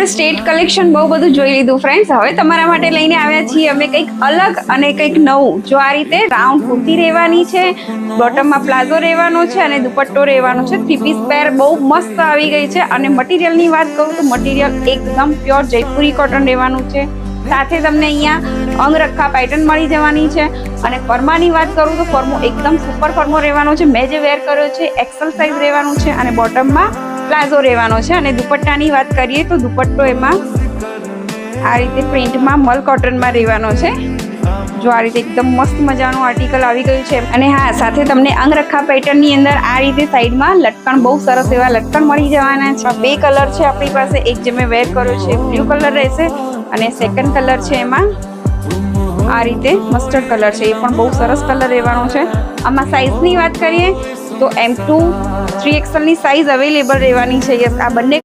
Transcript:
આપણે state collection બહુ બધું જોઈ લીધું ફ્રેન્ડ્સ. હવે તમારા માટે લઈને આવ્યા છીએ અમે કંઈક અલગ અને કંઈક નવું. જો આ રીતે રાઉન્ડ કુર્તી રહેવાની છે, બોટમમાં પ્લાઝો રહેવાનો છે અને દુપટ્ટો રહેવાનો છે. 3 પીસ પેર બહુ મસ્ત આવી ગઈ છે. અને મટીરિયલની વાત કરું તો મટીરિયલ એકદમ પ્યોર જયપુરી કોટન રહેવાનું છે. સાથે તમને અહીંયા અંગરખા પેટર્ન મળી જવાની છે. અને ફર્માની વાત કરું તો ફર્મો એકદમ સુપર ફર્મો રહેવાનો છે. મેં જે વેર કર્યો છે એક્સેલ સાઇઝ રહેવાનું છે અને બોટમમાં પ્લાઝો રહેવાનો છે. અને દુપટ્ટાની વાત કરીએ તો દુપટ્ટો એમાં આ રીતે પ્રિન્ટમાં મલ કોટનમાં રહેવાનો છે. જો આ રીતે એકદમ મસ્ત મજાનું આર્ટિકલ આવી ગયું છે. અને હા, સાથે તમને અંગરખા પેટર્નની અંદર આ રીતે સાઈડમાં લટકણ બહુ સરસ એવા લટકણ મળી જવાના છે. 2 કલર છે આપણી પાસે. એક જે મેં વેર કર્યો છે બ્લુ કલર રહેશે અને સેકન્ડ કલર છે એમાં આ રીતે મસ્ટર્ડ કલર છે. એ પણ બહુ સરસ કલર રહેવાનો છે. આમાં સાઇઝની વાત કરીએ તો M2 3XL ની સાઇઝ અવેલેબલ રહેવાની છે. યસ, આ બંને